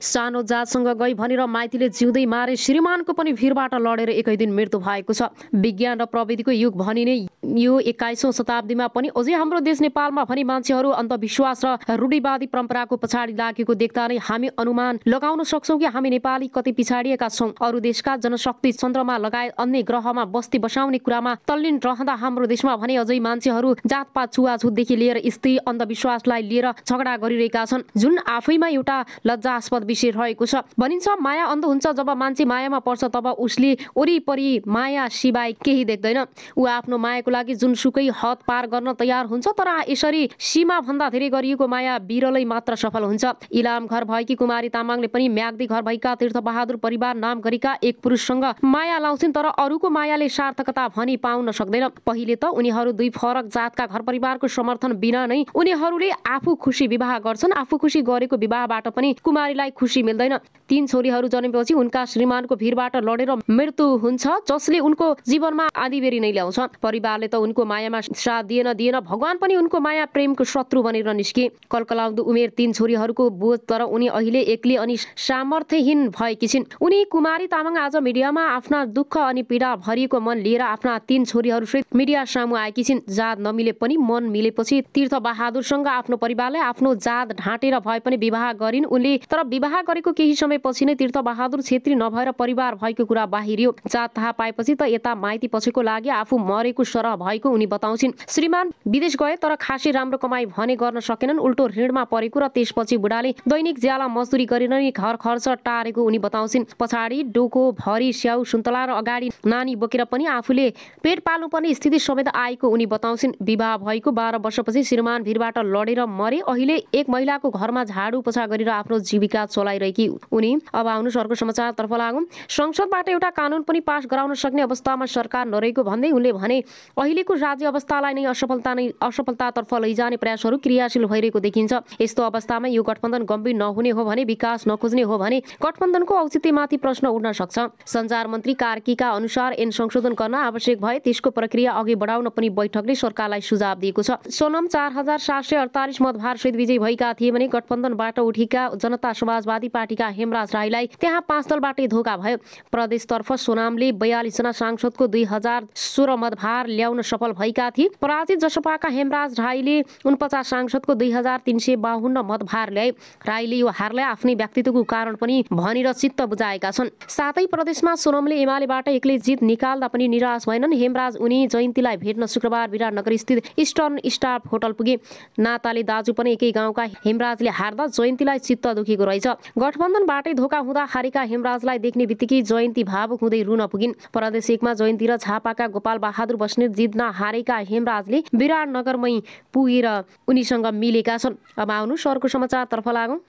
सानो जातसँग गई भनेर माइतीले जिउँदै मारे श्रीमानको पनि भिरबाट लडेर एकै दिन मृत्यु भएको छ। विज्ञान र प्रविधिको युग भनिने यो 21औं शताब्दीमा पनि अझै हाम्रो देश नेपालमा पनि मान्छेहरू अन्धविश्वास र रूढिवादी परम्पराको पछाडि लागेको देख्दा नै हामी अनुमान लगाउन सक्छौँ कि हामी नेपाली कति पिछाडिएका छौँ। अरू देशका जनशक्ति चन्द्रमा लगायत अन्य ग्रहमा बस्ती बसाउने कुरामा तल्लीन रहँदा हाम्रो देशमा भने अझै मान्छेहरू जातपात छुवाछुतदेखि लिएर स्त्री अन्धविश्वासलाई लिएर झगडा गरिरहेका छन्, जुन आफैमा एउटा लज्जास्पद विषय रहेको छ। भनिन्छ माया अन्ध हुन्छ, जब मान्छे मायामा पर्छ तब उसले वरिपरि माया सिवाय केही देख्दैन। ऊ आफ्नो मायाको लागि जुनसुकै हद पार गर्न तयार हुन्छ, तर यसरी सीमा भन्दा धेरै गरिएको माया बिरलै मात्र सफल हुन्छ। इलाम घर भएकी कुमारी तामाङले पनि म्याग्दी घर भएका तीर्थबहादुर परिवार नाम गरेका एक पुरुषसँग माया लाउँछिन्, तर अरूको मायाले सार्थकता भनी पाउन सक्दैन। पहिले त उनीहरू दुई फरक जातका घर परिवारको समर्थन बिना नै उनीहरूले आफू खुसी विवाह गर्छन्। आफू खुसी गरेको विवाहबाट पनि कुमारीलाई खुसी मिल्दैन। 3 छोरीहरू जन्मेपछि उनका श्रीमानको भिरबाट लडेर मृत्यु हुन्छ, जसले उनको जीवनमा आँधीबेरी नै ल्याउँछ। परिवारले त उनको मायामा साथ दिएन, भगवान पनि उनको माया प्रेमको शत्रु बनेर निस्के। कलकलाउँदो उमेर 3 छोरीहरूको बोझ, तर उनी अहिले एक्लै अनि सामर्थ्यहीन भएकी छिन्। उनी कुमारी तामाङ आज मिडियामा आफ्ना दुःख अनि पीडा भरिएको मन लिएर आफ्ना 3 छोरीहरूसहित मिडिया सामु आएकी छिन्। जात नमिले पनि मन मिलेपछि तीर्थबहादुरसँग आफ्नो परिवारले आफ्नो जात ढाँटेर भए पनि विवाह गरिन् उनले। तर विवाह गरेको केही समयपछि नै तीर्थबहादुर छेत्री नभएर परिवार भएको कुरा बाहिरियो। जात थाहा पाएपछि त यता माइती पछिको लागि आफू मरेको सरह भएको उनी बताउँछिन्। श्रीमान विदेश गए तर खासै राम्रो कमाई भने गर्न सकेनन्, उल्टो ऋणमा परेको र त्यसपछि बुढाले दैनिक ज्याला मजदुरी गरेर नै घर खर्च टारेको उनी बताउँछिन्। पछाडि डोको भरि स्याउ सुन्तला र अगाडि नानी बोकेर पनि आफूले पेट पाल्नुपर्ने स्थिति समेत आएको उनी बताउँछिन्। विवाह भएको 12 वर्षपछि श्रीमान भिरबाट लडेर मरे। अहिले एक महिलाको घरमा झाडु पोछा गरेर आफ्नो जीविका चलाइरहेकी उनी। अब आउनुहोस् अर्को समाचारतर्फ लागौँ। संसदबाट एउटा कानुन पनि पास गराउन सक्ने अवस्थामा सरकार नरहेको भन्दै उनले भने अहिलेको राज्य अवस्थालाई नै असफलतातर्फ लैजाने प्रयासहरू क्रियाशील भइरहेको देखिन्छ। यस्तो अवस्थामा यो गठबन्धन गम्भीर नहुने हो भने, विकास नखोज्ने हो भने गठबन्धनको औचित्यमाथि प्रश्न उठ्न सक्छ। सञ्चार मन्त्री कार्कीका अनुसार ऐन संशोधन गर्न आवश्यक भए त्यसको प्रक्रिया अघि बढाउन पनि बैठकले सरकारलाई सुझाव दिएको छ। सोनम 4748 मतभारसहित विजयी भएका थिए भने गठबन्धनबाट उठेका जनता समाजवादी पार्टीका हेमराज राईलाई त्यहाँ 5 दलबाटै धोका भयो। प्रदेशतर्फ सोनामले 42 जना सांसदको 2016 मतभार ल्याउन सफल भएका थिए। पराजित जसपाका हेमराज राईले 49 सांसदको 2352 मतभार ल्याए। राईले यो हारलाई आफ्नै व्यक्तित्वको कारण पनि भनेर चित्त बुझाएका छन्। साथै प्रदेशमा सोनमले एमालेबाट एक्लै जित निकाल्दा पनि निराश भएनन्। हेमराज उनी जयन्तीलाई भेट्न शुक्रबार विराटनगर स्थित इस्टर्न स्टाफ होटल पुगे। नाताले दाजु पनि एकै गाउँका हेमराजले हार्दा जयन्तीलाई चित्त दुखेको रहेछ। गठबन्धनबाटै धोका हुँदा हारेका हेमराजलाई देख्ने बित्तिकै जयन्ती भावुक हुँदै रुन पुगिन्। प्रदेश 1मा जयन्ती र झापाका गोपाल बहादुर बस्नेत जित्न हारेका हेमराजले विराटनगरमै पुगेर उनीसँग मिलेका छन्। अब आउनुहोस् अर्को समाचारतर्फ लागौँ।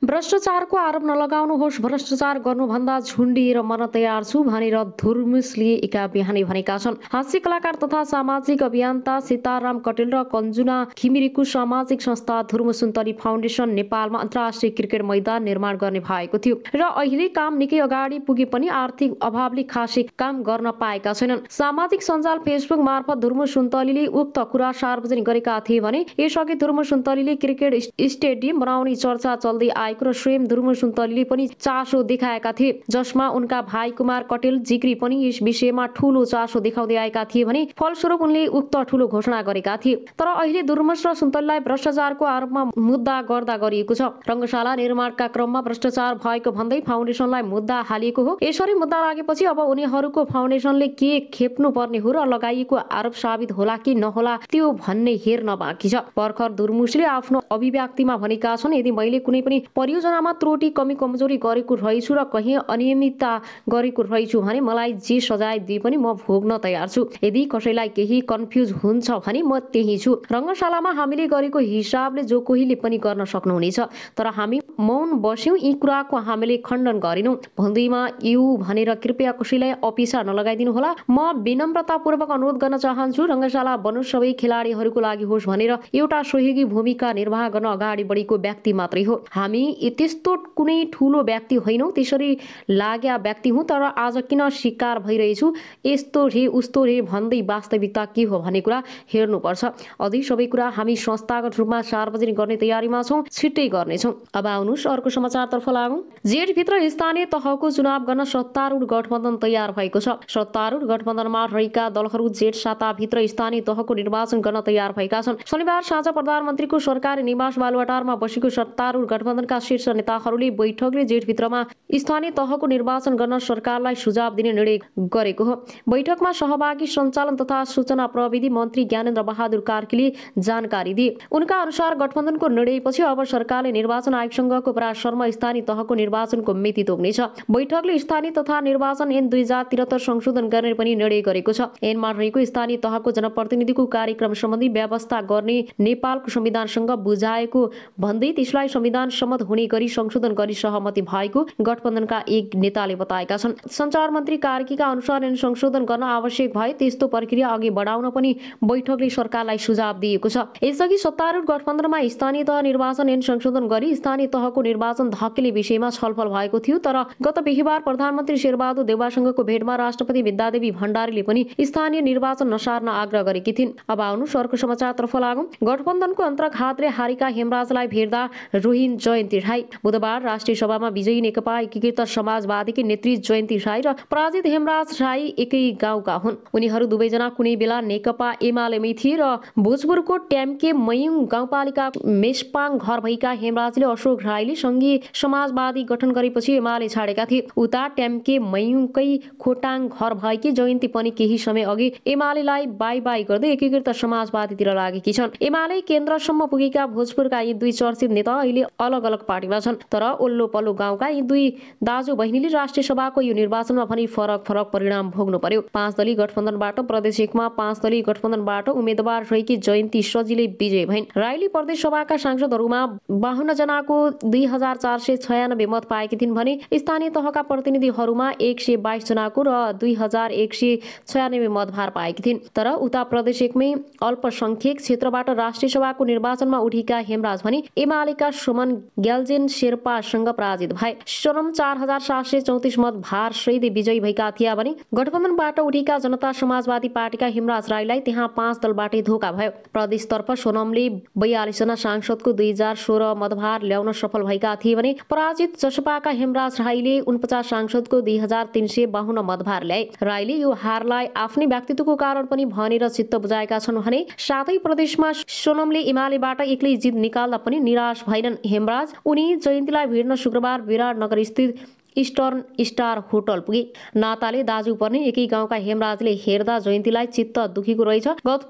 भ्रष्टाचारको आरोप नलगाउनुहोस्, भ्रष्टाचार गर्नुभन्दा झुन्डिएर मर्न तयार छु भनेर धुर्मुसले एका बिहानै भनेका छन्। हास्य कलाकार तथा सामाजिक अभियन्ता सीताराम कटेल र कञ्जुना घिमिरेको सामाजिक संस्था धुर्मुसुन्तली फाउन्डेसन नेपालमा अन्तर्राष्ट्रिय क्रिकेट मैदान निर्माण गर्ने भएको थियो र अहिले काम निकै अगाडि पुगे पनि आर्थिक अभावले खासै काम गर्न पाएका छैनन्। सामाजिक सञ्जाल फेसबुक मार्फत धुर्मुसुन्तलीले उक्त कुरा सार्वजनिक गरेका थिए भने यसअघि धुर्मुसुन्तलीले क्रिकेट स्टेडियम बनाउने चर्चा चल्दै र स्वयं धुर्मुसुन्तलीले पनि चासो देखाएका थिए, जसमा उनका भाइ कुमार कटेल जिग्री पनि यस विषयमा ठूलो चासो देखाउँदै आएका थिए भने फलस्वरूप उनले उक्त ठूलो घोषणा गरेका थिए। तर अहिले धुर्मुस र सुन्तलीलाई भ्रष्टाचारको आरोपमा मुद्दा गर्दा गरिएको छ। रङ्गशाला निर्माणका क्रममा भ्रष्टाचार भएको भन्दै फाउन्डेसनलाई मुद्दा हालिएको हो। यसरी मुद्दा लागेपछि अब उनीहरूको फाउन्डेसनले के खेप्नु पर्ने हो र लगाइएको आरोप साबित होला कि नहोला त्यो भन्ने हेर्न बाँकी छ। भर्खर धुर्मुसले आफ्नो अभिव्यक्तिमा भनेका छन्, यदि मैले कुनै पनि परियोजनामा त्रुटि कमी कमजोरी गरेको रहेछु र कहीँ अनियमितता गरेको रहेछु भने मलाई जे सजाय दिए पनि म भोग्न तयार छु। यदि कसैलाई केही कन्फ्युज हुन्छ भने म त्यही छु। रङ्गशालामा हामीले गरेको हिसाबले जो कोहीले पनि गर्न सक्नुहुनेछ, तर हामी मौन बस्यौं, यी कुराको हामीले खण्डन गरेनौं। भन्दैमा यो भनेर कृपया कसैलाई अपिसा नलगाइदिनु होला। म विनम्रतापूर्वक अनुरोध गर्न चाहन्छु, रङ्गशाला बनोस्, सबै खेलाडीहरूको लागि होस् भनेर एउटा सहयोगी भूमिका निर्वाह गर्न अगाडि बढेको व्यक्ति मात्रै हो। हामी त्यस्तो कुनै ठुलो व्यक्ति होइन, त्यसरी लाग्या व्यक्ति हुँ, तर आज किन शिकार भइरहेछु, यस्तो रे उस्तो रे भन्दै वास्तविकता के हो भन्ने कुरा हेर्नुपर्छ। अझै सबै कुरा हामी संस्थागत रूपमा सार्वजनिक गर्ने तयारीमा छौँ, छिट्टै गर्नेछौँ। अब आउनुहोस् अर्को समाचारतर्फ लागौँ। जेठभित्र स्थानीय तहको चुनाव गर्न सत्तारूढ गठबन्धन तयार भएको छ। सत्तारूढ गठबन्धनमा रहेका दलहरू जेठ साताभित्र स्थानीय तहको निर्वाचन गर्न तयार भएका छन्। शनिबार साँझ प्रधानमन्त्रीको सरकारी निवास बालुवाटारमा बसेको सत्तारूढ गठबन्धनका शीर्ष नेताहरूले बैठकले जेठभित्रमा स्थानीय तहको निर्वाचन गर्न सरकारलाई सुझाव दिने निर्णय गरेको हो। बैठकमा सहभागी सञ्चालन तथा सूचना प्रविधि मन्त्री ज्ञानेन्द्र बहादुर कार्कीले जानकारी दिए। उनका अनुसार गठबन्धनको निर्णयपछि अब सरकारले निर्वाचन आयोगसँगको परामर्शमा स्थानीय तहको निर्वाचनको मिति तोक्नेछ। बैठकले स्थानीय तथा निर्वाचन ऐन 2073 संशोधन गर्ने पनि निर्णय गरेको छ। ऐनमा रहेको स्थानीय तहको जनप्रतिनिधिको कार्यक्रम सम्बन्धी व्यवस्था गर्ने नेपालको संविधानसँग बुझाएको भन्दै त्यसलाई संविधान सम्मत हुने गरी संशोधन गरी सहमति भएको गठबन्धनका एक नेताले बताएका छन्। सञ्चार मन्त्री कार्कीका अनुसार ऐन संशोधन गर्न आवश्यक भए त्यस्तो प्रक्रिया अघि बढाउन पनि बैठकले सरकारलाई सुझाव दिएको छ। यसअघि सत्तारूढ गठबन्धनमा स्थानीय तह निर्वाचन ऐन संशोधन गरी स्थानीय तहको निर्वाचन धकेल्ने विषयमा छलफल भएको थियो, तर गत बिहीबार प्रधानमन्त्री शेरबहादुर देउवासँगको भेटमा राष्ट्रपति विद्यादेवी भण्डारीले पनि स्थानीय निर्वाचन नसार्न आग्रह गरेकी थिइन्। अब आउनुहोस् अर्को समाचारतर्फ लागौँ। गठबन्धनको अन्तर्घातले हारेका हेमराजलाई भेट्दा रोहिन जयन्ती राई। बुधबार राष्ट्रिय सभामा विजयी नेकपा एकीकृत समाजवादीकी नेत्री जयन्ती राई र पराजित हेमराज राई एकै गाउँका हुन्। उनीहरू दुवैजना कुनै बेला नेकपा एमालेमै थिए र भोजपुरको ट्याम्के मयुङ गाउँपालिका मेसपाङ घर भएका हेमराजले अशोक राईले सङ्घीय समाजवादी गठन गरेपछि एमाले छाडेका थिए। उता ट्याम्के मयुङकै खोटाङ घर भएकी जयन्ती पनि केही समय अघि एमालेलाई बाई बाई गर्दै एकीकृत समाजवादीतिर लागेकी छन्। एमाले केन्द्रसम्म पुगेका भोजपुरका यी दुई चर्चित नेता अहिले अलग अलग पार्टीमा छन्, तर ओल्लो पल्लो गाउँका यी दुई दाजु बहिनीले राष्ट्रिय सभाको यो निर्वाचनमा पनि फरक फरक परिणाम भोग्नु पर्यो। 5 दलीय गठबन्धनबाट प्रदेश 1 मा 5 दलीय गठबन्धनबाट उम्मेद्वार रहेकी जयन्ती सजिलै विजय भइन्। राईले प्रदेश सभाका सांसदहरूमा 52 जनाको 2496 मत पाएकी थिइन् भने स्थानीय तहका प्रतिनिधिहरूमा 122 जनाको र 2196 मतभार पाएकी थिइन्। तर उता प्रदेश 1 मै अल्पसंख्यक क्षेत्रबाट राष्ट्रिय सभाको निर्वाचनमा उठेका हेमराज भने एमालेका सुमन ग्याल्जेन शेर्पासँग पराजित भए। सोरम 4734 मत भार सहित विजयी भएका थिए भने गठबन्धनबाट उठेका जनता समाजवादी पार्टीका हेमराज राईलाई त्यहाँ 5 दलबाटै धोका भयो। प्रदेशतर्फ सोनमले 42 जना सांसदको 2016 मतभार ल्याउन सफल भएका थिए भने पराजित जसपाका हेमराज राईले 49 सांसदको 2352 मतभार ल्याए। राईले यो हारलाई आफ्नै व्यक्तित्वको कारण पनि भनेर चित्त बुझाएका छन् भने साथै प्रदेशमा सोनमले एमालेबाट एक्लै जित निकाल्दा पनि निराश भएनन् हेमराज। उनी जयन्तीलाई भेट्न शुक्रबार विराटनगर स्थित इस्टर्न स्टार होटल पुगे। नाताले दाजु पर्ने एकै गाउँका हेमराजले हेर्दा जयन्तीलाई चित्त दुखीको रहेछ।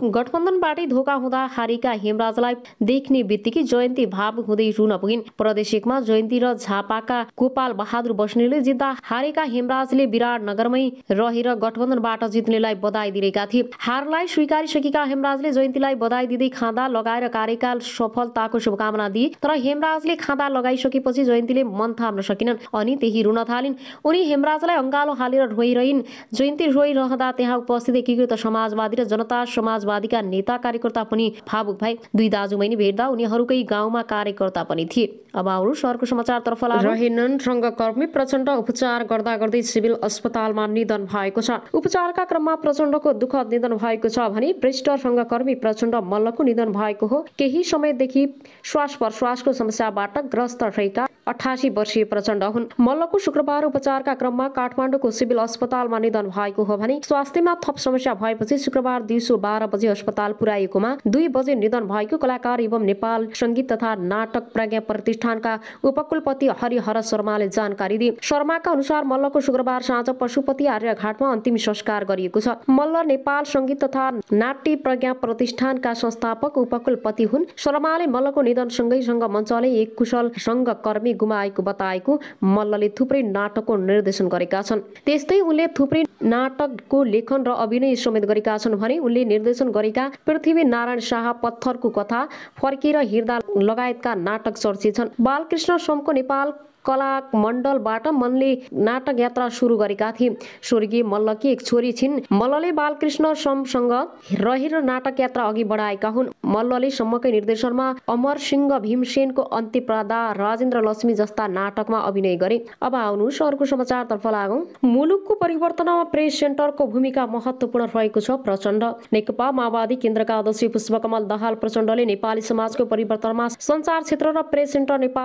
गठबन्धनबाटै धोका हुँदा हारेका हेमराजलाई देख्ने बित्तिकै जयन्ती भावुक हुँदै रुन पुगिन्। प्रदेश 1 मा जयन्ती र झापाका गोपाल बहादुर बस्नेतले जित्दा हारेका हेमराजले विराटनगरमै रहेर गठबन्धनबाट जित्नेलाई बधाई दिएका थिए। हारलाई स्वीकारिसकेका हेमराजले जयन्तीलाई बधाई दिँदै खाँदा लगाएर कार्यकाल सफलताको शुभकामना दिए। तर हेमराजले खाँदा लगाइसकेपछि जयन्तीले मन थाम्न सकिनन् अनि त्यही रुन थालिन्। उनी हेमराजलाई अङ्गालो हालेर रोइरहिन्। जयन्ती रोइरहँदा त्यहाँ उपस्थित एकीकृत समाजवादी र जनता समाजवादीका नेता कार्यकर्ता पनि भावुक भए। दुई दाजुबहिनी भेट्दा उनीहरूकै गाउँमा कार्यकर्ता पनि थिए। अब आउनुहोस् अर्को समाचारतर्फ लागौँ। रहेनन् रङ्गकर्मी प्रचण्ड उपचार गर्दा गर्दै सिभिल अस्पतालमा निधन भएको छ। उपचारका क्रममा प्रचण्डको दुःखद निधन भएको छ भने वरिष्ठ रङ्गकर्मी प्रचण्ड मल्लको निधन भएको हो। केही समयदेखि श्वास प्रश्वासको समस्याबाट ग्रस्त रहेका 88 वर्षीय प्रचण्ड हुन्। मल्लको शुक्रबार उपचारका क्रममा काठमाडौँको सिभिल अस्पतालमा निधन भएको हो भने स्वास्थ्यमा थप समस्या भएपछि शुक्रबार दिउँसो 12 बजे अस्पताल पुर्याएकोमा 2 बजे निधन भएको कलाकार एवं नेपाल संगीत तथा नाटक प्रज्ञा प्रतिष्ठानका उपकुलपति हरिहर शर्माले जानकारी दिए। शर्माका अनुसार मल्लको शुक्रबार साँझ पशुपति आर्यघाटमा अन्तिम संस्कार गरिएको छ। मल्ल नेपाल संगीत तथा नाट्य प्रज्ञा प्रतिष्ठानका संस्थापक उपकुलपति हुन्। शर्माले मल्लको निधनसँगै रङ्गमञ्चले एक कुशल रङ्गकर्मी गुमाएको बताएको मल्लले थुप्रै नाटकको निर्देशन गरेका छन्। त्यस्तै उनले थुप्रै नाटकको लेखन र अभिनय समेत गरेका छन् भने उनले निर्देशन गरेका पृथ्वी नारायण शाह, पत्थरको कथा, फर्केर हिँड्दा लगायतका नाटक चर्चित छन्। बालकृष्ण सोमको नेपाल कला मण्डलबाट मनले नाटक यात्रा सुरु गरेका थिए। स्वर्गीय मल्लकी एक छोरी छिन्। मल्लले बालकृष्ण समसँग रहेर नाटक यात्रा अघि बढाएका हुन्। मल्लले सम्मकै निर्देशनमा अमर सिंह भीमसेनको अन्त्यप्रदा, राजेन्द्र लक्ष्मी जस्ता नाटकमा अभिनय गरे। अब आउनुहोस् अर्को समाचारतर्फ लागौं। मुलुकको परिवर्तनमा प्रेस सेन्टरको भूमिका महत्त्वपूर्ण रहेको छ। प्रचण्ड। नेकपा माओवादी केन्द्रका अध्यक्ष पुष्पकमल दाहाल प्रचण्डले नेपाली समाजको परिवर्तनमा सञ्चार क्षेत्र र प्रेस सेन्टर नेपाल